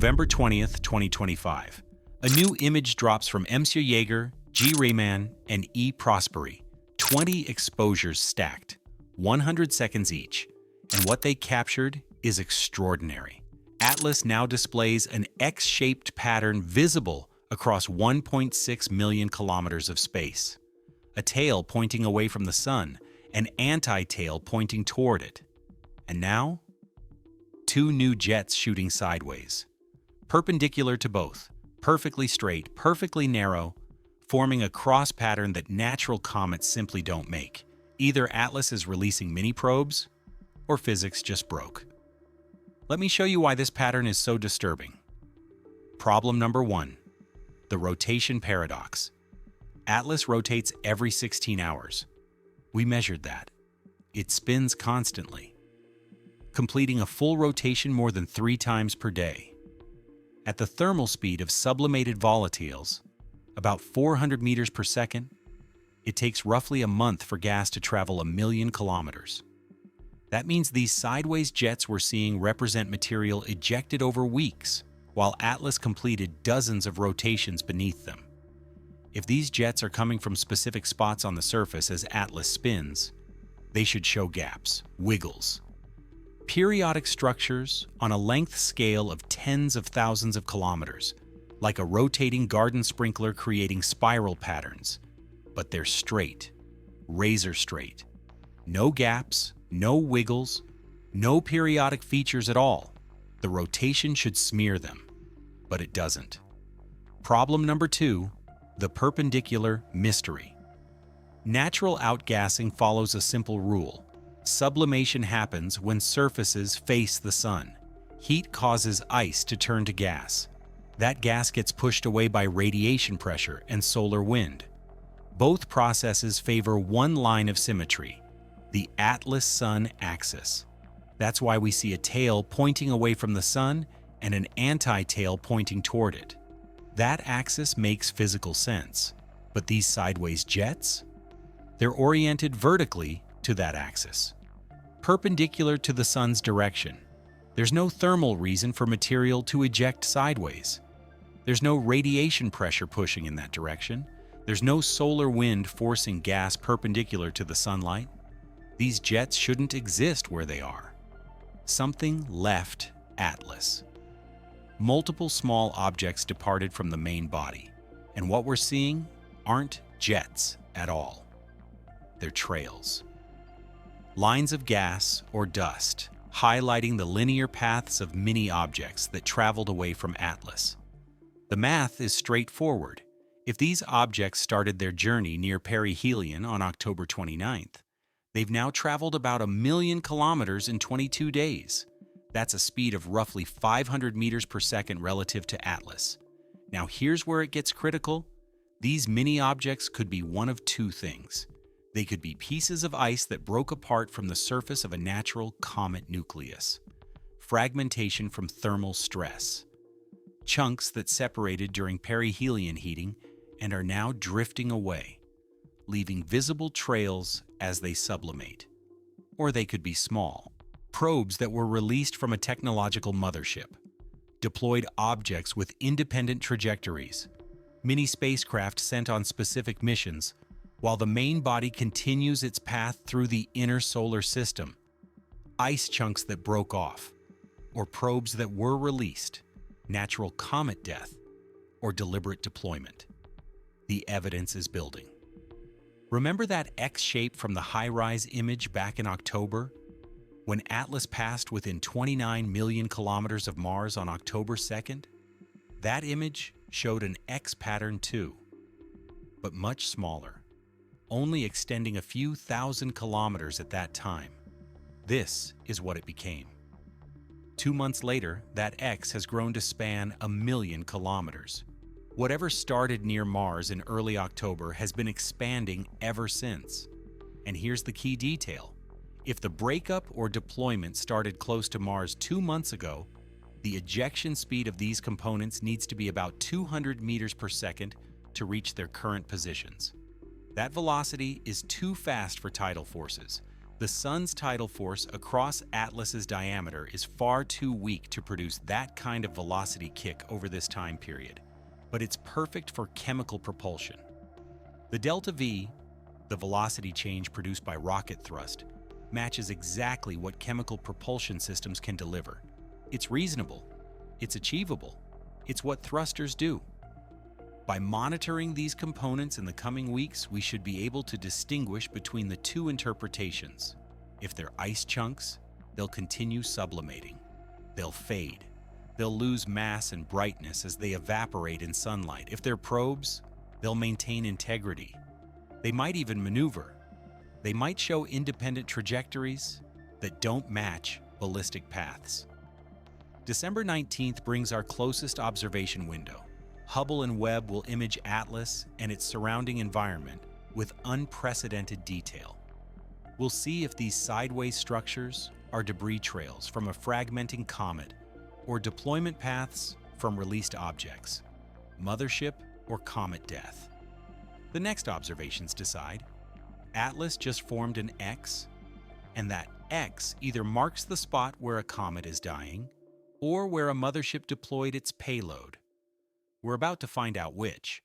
November 20th, 2025. A new image drops from M. Jaeger, G. Rayman, and E. Prosperi. 20 exposures stacked, 100 seconds each, and what they captured is extraordinary. Atlas now displays an X-shaped pattern visible across 1.6 million kilometers of space. A tail pointing away from the sun, an anti-tail pointing toward it. And now, two new jets shooting sideways, perpendicular to both, perfectly straight, perfectly narrow, forming a cross pattern that natural comets simply don't make. Either Atlas is releasing mini-probes, or physics just broke. Let me show you why this pattern is so disturbing. Problem number 1. The rotation paradox. Atlas rotates every 16 hours. We measured that. It spins constantly, completing a full rotation more than 3 times per day. At the thermal speed of sublimated volatiles, about 400 meters per second, it takes roughly a month for gas to travel 1 million kilometers. That means these sideways jets we're seeing represent material ejected over weeks, while Atlas completed dozens of rotations beneath them. If these jets are coming from specific spots on the surface as Atlas spins, they should show gaps, wiggles, periodic structures on a length scale of tens of thousands of kilometers, like a rotating garden sprinkler creating spiral patterns. But they're straight, razor straight. No gaps, no wiggles, no periodic features at all. The rotation should smear them, but it doesn't. Problem number 2, the perpendicular mystery. Natural outgassing follows a simple rule. Sublimation happens when surfaces face the sun. Heat causes ice to turn to gas. That gas gets pushed away by radiation pressure and solar wind. Both processes favor one line of symmetry, the Atlas-Sun axis. That's why we see a tail pointing away from the sun and an anti-tail pointing toward it. That axis makes physical sense, but these sideways jets? They're oriented vertically to that axis, perpendicular to the sun's direction. There's no thermal reason for material to eject sideways. There's no radiation pressure pushing in that direction. There's no solar wind forcing gas perpendicular to the sunlight. These jets shouldn't exist where they are. Something left Atlas. Multiple small objects departed from the main body, and what we're seeing aren't jets at all. They're trails. Lines of gas or dust, highlighting the linear paths of mini-objects that traveled away from Atlas. The math is straightforward. If these objects started their journey near perihelion on October 29th, they've now traveled about 1 million kilometers in 22 days. That's a speed of roughly 500 meters per second relative to Atlas. Now here's where it gets critical. These mini-objects could be one of 2 things. They could be pieces of ice that broke apart from the surface of a natural comet nucleus, fragmentation from thermal stress, chunks that separated during perihelion heating and are now drifting away, leaving visible trails as they sublimate. Or they could be small, probes that were released from a technological mothership, deployed objects with independent trajectories, mini spacecraft sent on specific missions, while the main body continues its path through the inner solar system, ice chunks that broke off, or probes that were released, natural comet death, or deliberate deployment. The evidence is building. Remember that X shape from the high-rise image back in October? When Atlas passed within 29 million kilometers of Mars on October 2nd? That image showed an X pattern too, but much smaller, only extending a few thousand kilometers at that time. This is what it became. 2 months later, that X has grown to span 1 million kilometers. Whatever started near Mars in early October has been expanding ever since. And here's the key detail. If the breakup or deployment started close to Mars 2 months ago, the ejection speed of these components needs to be about 200 meters per second to reach their current positions. That velocity is too fast for tidal forces. The Sun's tidal force across Atlas's diameter is far too weak to produce that kind of velocity kick over this time period, but it's perfect for chemical propulsion. The delta V, the velocity change produced by rocket thrust, matches exactly what chemical propulsion systems can deliver. It's reasonable. It's achievable. It's what thrusters do. By monitoring these components in the coming weeks, we should be able to distinguish between the two interpretations. If they're ice chunks, they'll continue sublimating. They'll fade. They'll lose mass and brightness as they evaporate in sunlight. If they're probes, they'll maintain integrity. They might even maneuver. They might show independent trajectories that don't match ballistic paths. December 19th brings our closest observation window. Hubble and Webb will image Atlas and its surrounding environment with unprecedented detail. We'll see if these sideways structures are debris trails from a fragmenting comet or deployment paths from released objects, mothership or comet death. The next observations decide. Atlas just formed an X, and that X either marks the spot where a comet is dying or where a mothership deployed its payload. We're about to find out which.